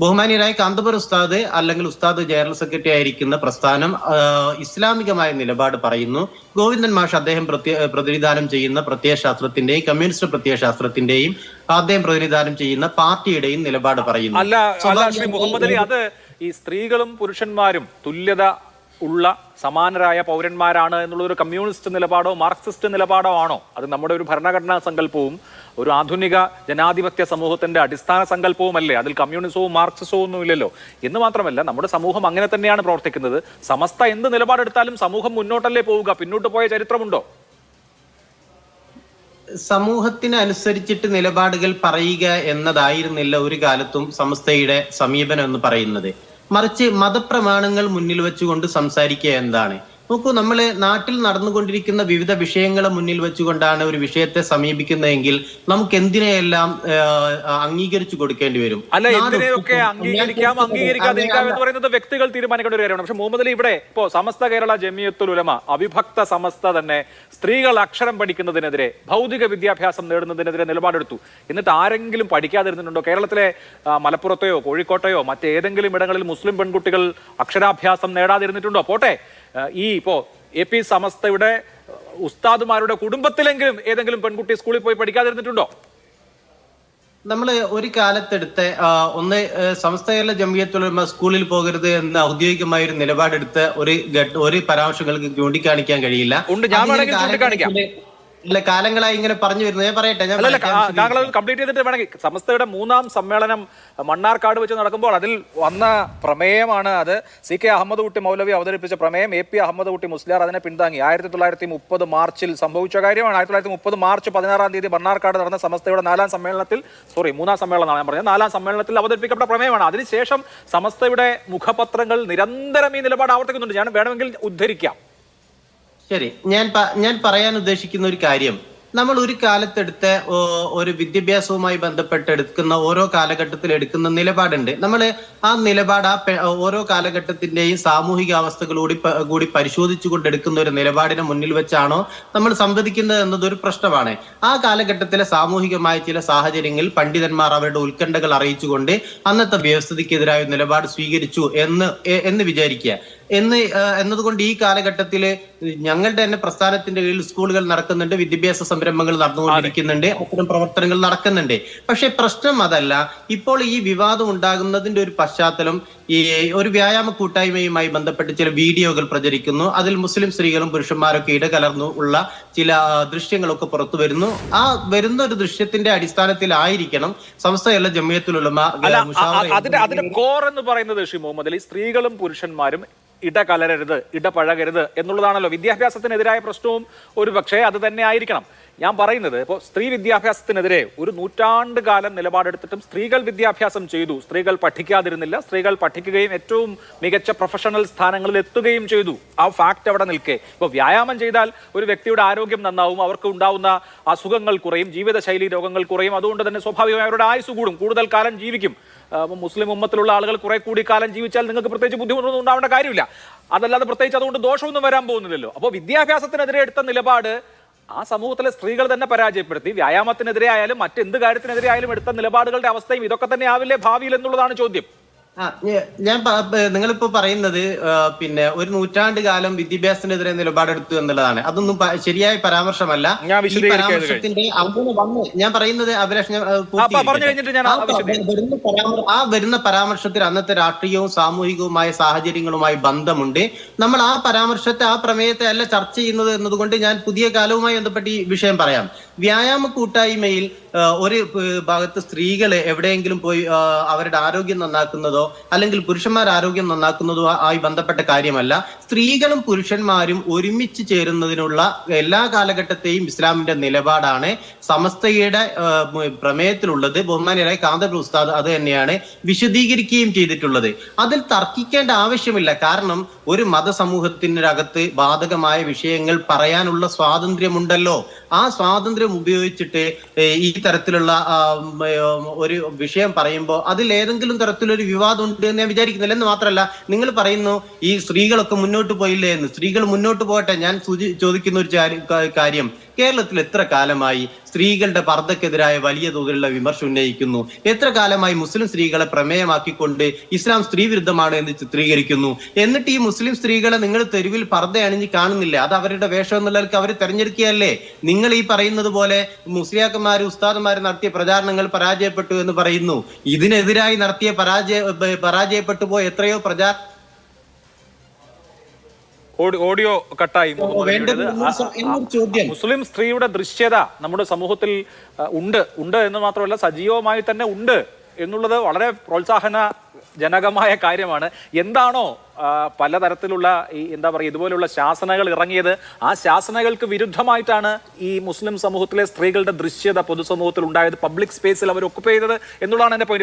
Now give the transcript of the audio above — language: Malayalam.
ബഹുമാനിയരായ കാന്തപുരം ഉസ്താദ് അല്ലെങ്കിൽ ഉസ്താദ് ജനറൽ സെക്രട്ടറി ആയിരിക്കുന്ന പ്രസ്ഥാനം ഇസ്ലാമികമായ നിലപാട് പറയുന്നു. ഗോവിന്ദൻ മാഷ് അദ്ദേഹം പ്രതിനിധാനം ചെയ്യുന്ന പ്രത്യയശാസ്ത്രത്തിന്റെയും കമ്മ്യൂണിസ്റ്റ് പ്രത്യയശാസ്ത്രത്തിന്റെയും അദ്ദേഹം പ്രതിനിധാനം ചെയ്യുന്ന പാർട്ടിയുടെയും നിലപാട് പറയുന്നു. അല്ല ശ്രീ മുഹമ്മദ് അലി, അത് ഈ സ്ത്രീകളും പുരുഷന്മാരും തുല്യത ഉള്ള സമാനരായ പൗരന്മാരാണ് എന്നുള്ളൊരു കമ്മ്യൂണിസ്റ്റ് നിലപാടോ മാർക്സിസ്റ്റ് നിലപാടോ ആണോ? അത് നമ്മുടെ ഒരു ഭരണഘടനാ സങ്കല്പവും ഒരു ആധുനിക ജനാധിപത്യ സമൂഹത്തിന്റെ അടിസ്ഥാന സങ്കല്പവുമല്ലേ? അതിൽ കമ്മ്യൂണിസവും മാർക്സിസവും ഒന്നും ഇല്ലല്ലോ. എന്ന് മാത്രമല്ല, നമ്മുടെ സമൂഹം അങ്ങനെ തന്നെയാണ് പ്രവർത്തിക്കുന്നത്. സമസ്ത എന്ത് നിലപാടെടുത്താലും സമൂഹം മുന്നോട്ടല്ലേ പോവുക, പിന്നോട്ട് പോയ ചരിത്രമുണ്ടോ? സമൂഹത്തിന് അനുസരിച്ചിട്ട് നിലപാടുകൾ പറയുക എന്നതായിരുന്നില്ല ഒരു കാലത്തും സമസ്തയുടെ സമീപനം എന്ന് പറയുന്നത്. മറിച്ച് മതപ്രമാണങ്ങൾ മുന്നിൽ വെച്ചുകൊണ്ട് സംസാരിക്കുക എന്താണ്? നോക്കൂ, നമ്മള് നാട്ടിൽ നടന്നുകൊണ്ടിരിക്കുന്ന വിവിധ വിഷയങ്ങളെ മുന്നിൽ വെച്ചുകൊണ്ടാണ് ഒരു വിഷയത്തെ സമീപിക്കുന്നതെങ്കിൽ നമുക്ക് എന്തിനെയെല്ലാം അംഗീകരിച്ചു കൊടുക്കേണ്ടി വരും. അല്ല, എന്തിനെയൊക്കെ അംഗീകരിക്കാം അംഗീകരിക്കാതിരിക്കാം എന്ന് പറയുന്നത് വ്യക്തികൾ തീരുമാനിക്കേണ്ട ഒരു കാര്യമാണ്. പക്ഷെ മുഹമ്മദ് അലി, ഇവിടെ ഇപ്പോ സമസ്ത കേരള ജമിയത്തുൽ ഉലമ, അവിഭക്ത സമസ്ത തന്നെ സ്ത്രീകൾ അക്ഷരം പഠിക്കുന്നതിനെതിരെ, ഭൗതിക വിദ്യാഭ്യാസം നേടുന്നതിനെതിരെ നിലപാടെടുത്തു. എന്നിട്ട് ആരെങ്കിലും പഠിക്കാതിരുന്നുണ്ടോ? കേരളത്തിലെ മലപ്പുറത്തെയോ കോഴിക്കോട്ടെയോ മറ്റേതെങ്കിലും ഇടങ്ങളിൽ മുസ്ലിം പെൺകുട്ടികൾ അക്ഷരാഭ്യാസം നേടാതിരുന്നിട്ടുണ്ടോ? പോട്ടെ, ഈ ഇപ്പോ AP സമസ്തയുടെ ഉസ്താദുമാരുടെ കുടുംബത്തിലെങ്കിലും ഏതെങ്കിലും പെൺകുട്ടി സ്കൂളിൽ പോയി പഠിക്കാതിരുന്നിട്ടുണ്ടോ? നമ്മള് ഒരു കാലത്തെടുത്ത സമസ്ത കേരള ജമിയത്തുൽ ഉലമ സ്കൂളിൽ പോകരുത് എന്ന ഔദ്യോഗികമായ ഒരു നിലപാടെടുത്ത ഒരു പരാമർശങ്ങൾക്ക് ചൂണ്ടിക്കാണിക്കാൻ കഴിയില്ല. അല്ല, കാലങ്ങളായി ഇങ്ങനെ പറഞ്ഞു വരുന്നത്. ഞാൻ പറയട്ടെ, താങ്കൾ കംപ്ലീറ്റ് ചെയ്തിട്ട് വേണമെങ്കിൽ. സമസ്തയുടെ 3ാം സമ്മേളനം മണ്ണാർക്കാട് വെച്ച് നടക്കുമ്പോൾ അതിൽ വന്ന പ്രമേയമാണ് അത്. CK അഹമ്മദ് കുട്ടി മൗലവി അവതരിപ്പിച്ച പ്രമേയം. AP അഹമ്മദ് കുട്ടി മുസ്ലിയാർ അതിനെ പിന്താങ്ങി. 1930 മാർച്ചിൽ സംഭവിച്ച കാര്യമാണ്. 1930 മാർച്ച് 16-ാം തീയതി മണ്ണാർക്കാട് നടന്ന സമസ്തയുടെ 3ാം സമ്മേളനമാണ് ഞാൻ പറഞ്ഞത്. 4ാം സമ്മേളനത്തിൽ അവതരിപ്പിക്കപ്പെട്ട പ്രമേയമാണ്. അതിനുശേഷം സമസ്തയുടെ മുഖപത്രങ്ങൾ നിരന്തരം ഈ നിലപാട് ആവർത്തിക്കുന്നുണ്ട്. ഞാൻ വേണമെങ്കിൽ ഉദ്ധരിക്കാം. ശരി, ഞാൻ പറയാൻ ഉദ്ദേശിക്കുന്ന ഒരു കാര്യം, നമ്മൾ ഒരു കാലത്തെടുത്ത ഒരു വിദ്യാഭ്യാസവുമായി ബന്ധപ്പെട്ട് എടുക്കുന്ന ഓരോ കാലഘട്ടത്തിൽ എടുക്കുന്ന നിലപാടുണ്ട്. നമ്മൾ ആ നിലപാട് ഓരോ കാലഘട്ടത്തിന്റെയും സാമൂഹിക അവസ്ഥകളോടി പരിശോധിച്ചു കൊണ്ടെടുക്കുന്ന ഒരു നിലപാടിനെ മുന്നിൽ വെച്ചാണോ നമ്മൾ സംവദിക്കുന്നത് എന്നതൊരു പ്രശ്നമാണ്. ആ കാലഘട്ടത്തിലെ സാമൂഹികമായ ചില സാഹചര്യങ്ങളിൽ പണ്ഡിതന്മാർ അവരുടെ ഉത്കണ്ഠകൾ അറിയിച്ചുകൊണ്ട് അന്നത്തെ വ്യവസ്ഥിതിക്കെതിരായ നിലപാട് സ്വീകരിച്ചു എന്ന് വിചാരിക്കുക. എന്നതുകൊണ്ട് ഈ കാലഘട്ടത്തില് ഞങ്ങളുടെ തന്നെ പ്രസ്ഥാനത്തിന്റെ കീഴിൽ സ്കൂളുകൾ നടക്കുന്നുണ്ട്, വിദ്യാഭ്യാസ സംരംഭങ്ങൾ നടന്നുകൊണ്ടിരിക്കുന്നുണ്ട്, അത്തരം പ്രവർത്തനങ്ങൾ നടക്കുന്നുണ്ട്. പക്ഷെ പ്രശ്നം അതല്ല. ഇപ്പോൾ ഈ വിവാദം ഉണ്ടാകുന്നതിന്റെ ഒരു പശ്ചാത്തലം ഈ ഒരു വ്യായാമ കൂട്ടായ്മയുമായി ബന്ധപ്പെട്ട് ചില വീഡിയോകൾ പ്രചരിക്കുന്നു. അതിൽ മുസ്ലിം സ്ത്രീകളും പുരുഷന്മാരൊക്കെ ഇടകലർന്നു ഉള്ള ചില ദൃശ്യങ്ങളൊക്കെ പുറത്തു വരുന്നു. ആ വരുന്ന ഒരു ദൃശ്യത്തിന്റെ അടിസ്ഥാനത്തിലായിരിക്കണം സമസ്തയുള്ള ജമിയത്തുൽ ഉലമ അതിന്റെ കോർ എന്ന് പറയുന്നത്. ശ്രീ മുഹമ്മദ് അലി, സ്ത്രീകളും പുരുഷന്മാരും ഇടകലരരുത്, ഇടപഴകരുത് എന്നുള്ളതാണല്ലോ. വിദ്യാഭ്യാസത്തിനെതിരായ പ്രശ്നവും ഒരു പക്ഷേ അത് തന്നെ ആയിരിക്കണം. ഞാൻ പറയുന്നത്, ഇപ്പോൾ സ്ത്രീ വിദ്യാഭ്യാസത്തിനെതിരെ ഒരു നൂറ്റാണ്ട് കാലം നിലപാടെടുത്തിട്ടും സ്ത്രീകൾ വിദ്യാഭ്യാസം ചെയ്തു. സ്ത്രീകൾ പഠിക്കാതിരുന്നില്ല. സ്ത്രീകൾ പഠിക്കുകയും ഏറ്റവും മികച്ച പ്രൊഫഷണൽ സ്ഥാനങ്ങളിൽ എത്തുകയും ചെയ്തു. ആ ഫാക്ട് അവിടെ നിൽക്കെ. ഇപ്പോൾ വ്യായാമം ചെയ്താൽ ഒരു വ്യക്തിയുടെ ആരോഗ്യം നന്നാവും, അവർക്ക് ഉണ്ടാവുന്ന അസുഖങ്ങൾ കുറയും, ജീവിതശൈലി രോഗങ്ങൾ കുറയും. അതുകൊണ്ട് തന്നെ സ്വാഭാവികമായി അവരുടെ ആയുസ് കൂടും, കൂടുതൽ കാലം ജീവിക്കും. മുസ്ലിം ഉമ്മത്തിലുള്ള ആളുകൾ കുറെ കൂടി കാലം ജീവിച്ചാൽ നിങ്ങൾക്ക് പ്രത്യേകിച്ച് ബുദ്ധിമുട്ടൊന്നും ഉണ്ടാവേണ്ട കാര്യമില്ല. അതല്ലാതെ പ്രത്യേകിച്ച് അതുകൊണ്ട് ദോഷമൊന്നും വരാൻ പോകുന്നില്ലല്ലോ. അപ്പോൾ വിദ്യാഭ്യാസത്തിനെതിരെ എടുത്ത നിലപാട് ആ സമൂഹത്തിലെ സ്ത്രീകൾ തന്നെ പരാജയപ്പെടുത്തി. വ്യായാമത്തിനെതിരെ ആയാലും മറ്റെന്ത് കാര്യത്തിനെതിരെ ആയാലും എടുത്ത നിലപാടുകളുടെ അവസ്ഥയും ഇതൊക്കെ തന്നെ ആവില്ലേ ഭാവിയിൽ എന്നുള്ളതാണ് ചോദ്യം. ഞാൻ നിങ്ങളിപ്പോ പറയുന്നത് പിന്നെ ഒരു നൂറ്റാണ്ട് കാലം വിദ്യാഭ്യാസത്തിനെതിരെ നിലപാടെടുത്തു എന്നുള്ളതാണ്. അതൊന്നും ശരിയായ പരാമർശമല്ല. ഈ പരാമർശത്തിന്റെ അങ്ങനെ വന്ന് ഞാൻ പറയുന്നത് അഭിലാഷ്, ആ വരുന്ന പരാമർശത്തിൽ അന്നത്തെ രാഷ്ട്രീയവും സാമൂഹികവുമായ സാഹചര്യങ്ങളുമായി ബന്ധമുണ്ട്. നമ്മൾ ആ പരാമർശത്തെ, ആ പ്രമേയത്തെ അല്ല ചർച്ച ചെയ്യുന്നത് എന്നതുകൊണ്ട് ഞാൻ പുതിയ കാലവുമായി ബന്ധപ്പെട്ട് ഈ വിഷയം പറയാം. വ്യായാമ കൂട്ടായ്മയിൽ ഒരു ഭാഗത്ത് സ്ത്രീകളെ എവിടെയെങ്കിലും പോയി അവരുടെ ആരോഗ്യം നന്നാക്കുന്നതോ അല്ലെങ്കിൽ പുരുഷന്മാർ ആരോഗ്യം നന്നാക്കുന്നതോ ആയി ബന്ധപ്പെട്ട കാര്യമല്ല. സ്ത്രീകളും പുരുഷന്മാരും ഒരുമിച്ച് ചേരുന്നതിനുള്ള എല്ലാ കാലഘട്ടത്തെയും ഇസ്ലാമിന്റെ നിലപാടാണ് സമസ്തയുടെ പ്രമേയത്തിലുള്ളത്. ബഹുമാനിയരായ കാന്തപുരം ഉസ്താദ് അത് തന്നെയാണ് വിശദീകരിക്കുകയും ചെയ്തിട്ടുള്ളത്. അതിൽ തർക്കിക്കേണ്ട ആവശ്യമില്ല. കാരണം ഒരു മതസമൂഹത്തിനകത്ത് ബാധകമായ വിഷയങ്ങൾ പറയാനുള്ള സ്വാതന്ത്ര്യമുണ്ടല്ലോ. ആ സ്വാതന്ത്ര്യം ഉപയോഗിച്ചിട്ട് ഈ തരത്തിലുള്ള ഒരു വിഷയം പറയുമ്പോൾ അതിൽ ഏതെങ്കിലും തരത്തിലൊരു വിവാദം ഉണ്ട് എന്ന് ഞാൻ വിചാരിക്കുന്നില്ല. എന്ന് മാത്രമല്ല, നിങ്ങൾ പറയുന്നു ഈ സ്ത്രീകളൊക്കെ മുന്നോട്ട് പോയില്ലേ എന്ന്. സ്ത്രീകൾ മുന്നോട്ട് പോകട്ടെ. ഞാൻ ചോദിക്കുന്ന ഒരു കാര്യം, കേരളത്തിൽ എത്ര കാലമായി സ്ത്രീകളുടെ പർദ്ദക്കെതിരായ വലിയ തോതിലുള്ള വിമർശനം ഉന്നയിക്കുന്നു? എത്ര കാലമായി മുസ്ലിം സ്ത്രീകളെ പ്രമേയമാക്കിക്കൊണ്ട് ഇസ്ലാം സ്ത്രീ വിരുദ്ധമാണ് എന്ന് ചിത്രീകരിക്കുന്നു? എന്നിട്ട് ഈ മുസ്ലിം സ്ത്രീകളെ നിങ്ങൾ തെരുവിൽ പർദ്ദ അണിഞ്ഞ് കാണുന്നില്ല? അത് അവരുടെ വേഷം എന്നുള്ളവർക്ക് അവർ തെരഞ്ഞെടുക്കുകയല്ലേ? നിങ്ങൾ ഈ പറയുന്നത് പോലെ മുസ്ലിയാക്കന്മാര് ഉസ്താദന്മാര് നടത്തിയ പ്രചാരണങ്ങൾ പരാജയപ്പെട്ടു എന്ന് പറയുന്നു. ഇതിനെതിരായി നടത്തിയ പരാജയപ്പെട്ടു പോയ എത്രയോ ഓഡിയോ കട്ടായി. ചോദ്യം, മുസ്ലിം സ്ത്രീയുടെ ദൃശ്യത നമ്മുടെ സമൂഹത്തിൽ ഉണ്ട് എന്ന് മാത്രമല്ല സജീവമായി തന്നെ ഉണ്ട് എന്നുള്ളത് വളരെ പ്രോത്സാഹനജനകമായ കാര്യമാണ്. എന്താണോ പലതരത്തിലുള്ള ഈ എന്താ പറയുക ഇതുപോലുള്ള ശാസനകൾ ഇറങ്ങിയത്, ആ ശാസനകൾക്ക് വിരുദ്ധമായിട്ടാണ് ഈ മുസ്ലിം സമൂഹത്തിലെ സ്ത്രീകളുടെ ദൃശ്യത പൊതുസമൂഹത്തിൽ ഉണ്ടായത്, പബ്ലിക് സ്പേസിൽ അവർ ഒക്കുപൈ ചെയ്തത് എന്നുള്ളതാണ് എന്റെ പോയിന്റ്.